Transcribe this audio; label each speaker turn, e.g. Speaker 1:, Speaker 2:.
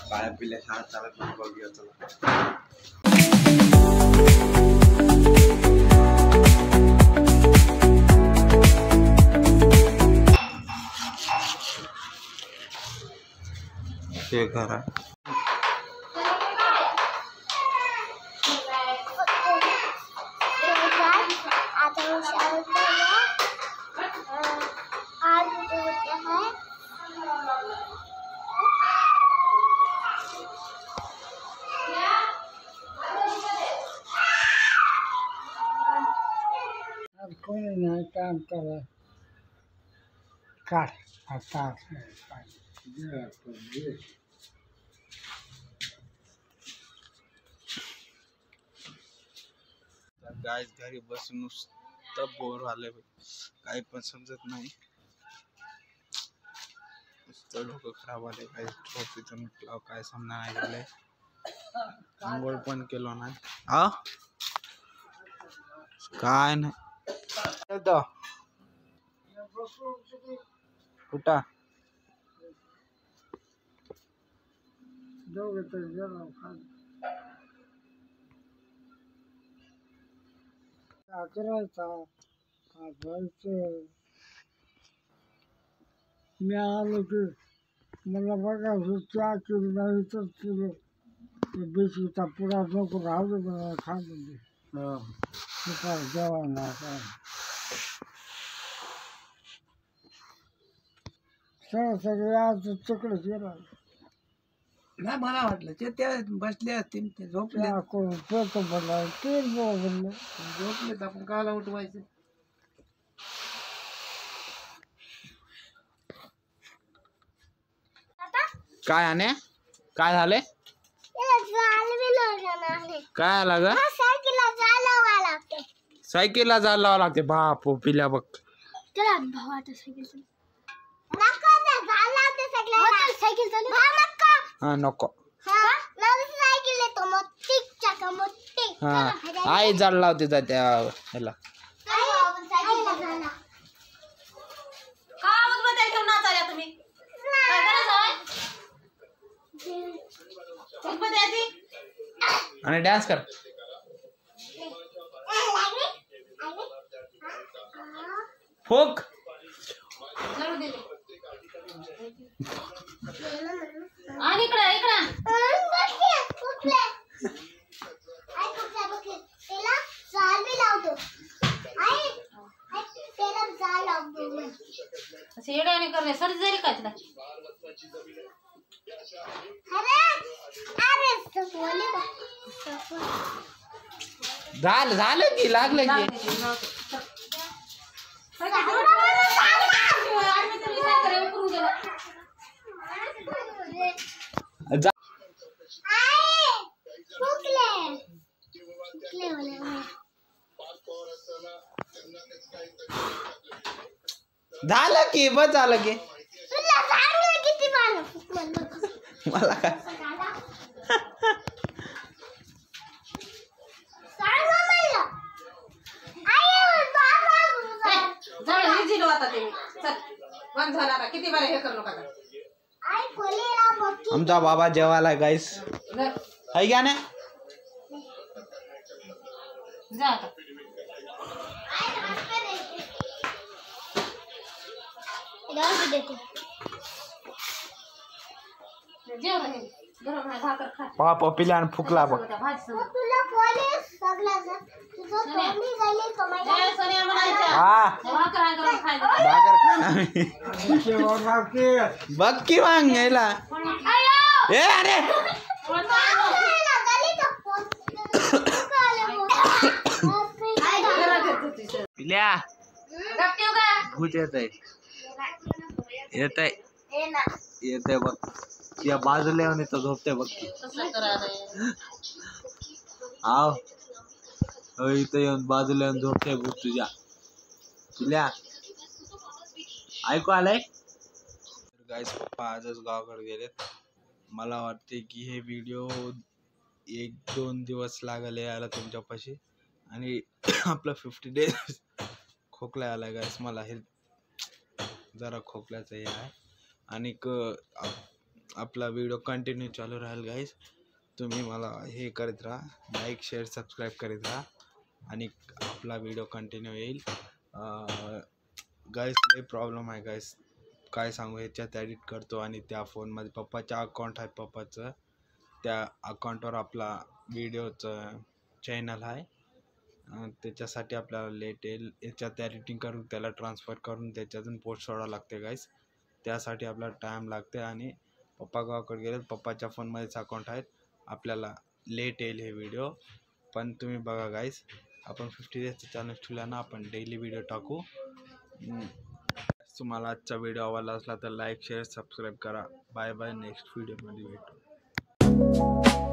Speaker 1: पाया पिल्या शाळा चालत नाही बघूया चला. हे करा
Speaker 2: कोणी नाही काम करा काट आता
Speaker 1: गाइस घरी बसून नुसतं बोर झालंय, काही पण समजत नाही, नुसतं डोकं खराब आले. काही झोपेतून उठलो काय समजा नाही झालंय, आंघोळ पण केलो नाही. काय नाही कुठं
Speaker 2: दोघं तर गेलो करायचा जायचं. मी आलो की मला बघा चहा केली नाही तर तुला बिस्किटा पुढा नको राहू दे मला खा म्हणजे काय जेवण नाही काय सगळे आज तिकडे गेला
Speaker 3: नाही. मला वाटलं ते त्या बसले असतील ते झोपले
Speaker 2: कोण पोत बनला ते बोलले
Speaker 3: झोपलेत आपण काला उठवायचं.
Speaker 1: काय आणे काय झाले काय आला ग सायकलला जायला लावा लागते. बाप पिल्या बघ हा नको हा आई जाड लावते त्या ह्याला. आणि डान्स कर फोक
Speaker 4: आणि इकडे येड्याने करणे सर्दी झाली का तुला?
Speaker 1: झालं की लागलं की झालं की बस झालं की मला काय
Speaker 4: किती बार हे करू नका.
Speaker 1: आमचा बाबा जेवायला गाईस है क्या ने
Speaker 4: जा आता जेव रे गरम आहे भाकर खा.
Speaker 1: पापा पिल्यान फुकला बघ. बघ की मग यायला ए अरे पिल्या भूत येत आहे बघ या बाजूला येऊन इथं झोपते बघ की. आव इथं येऊन बाजूला येऊन झोपते भूत तुझ्या. पिल्या ऐकू आलंय. गाईस पप्पा आजच गावाकडे गेलेत. मला वाटते की हे व्हिडिओ 1-2 दिवस लागले यायला तुमच्यापाशी आणि आपलं 50 डेज खोकला आला गाईस. मला हे जरा खोकल्याचं हे आहे आणि आपला व्हिडिओ कंटिन्यू चालू राहील गाईज. तुम्ही मला हे करत राहा, लाईक शेअर सबस्क्राईब करीत राहा आणि आपला व्हिडिओ कंटिन्यू येईल. गाईज लई प्रॉब्लेम आहे गाईज, काय सांगू. ह्याच्यात एडिट करतो आणि त्या फोनमध्ये पप्पाचं अकाउंट आहे, पप्पाचं त्या अकाउंटवर आपला व्हिडिओचं चॅनल आहे. त्याच्यासाठी आपल्याला लेट येईल. याच्यात एडिटिंग करून त्याला ट्रान्सफर करून त्याच्यातून पोस्ट सोडावं लागते गाईज. त्यासाठी आपल्याला टाईम लागते आणि पप्पा गावाकडे गेले, पप्पाच्या फोनमध्येच अकाउंट आहेत. आपल्याला लेट येईल हे व्हिडिओ, पण तुम्ही बघा गाईज. आपण 50 डेजचं चॅलेंज ठेवला ना, आपण डेली व्हिडिओ टाकू. तुम्हाला आजचा व्हिडिओ आवडला असला तर लाईक शेअर सबस्क्राईब करा. बाय बाय, नेक्स्ट व्हिडिओमध्ये भेटू.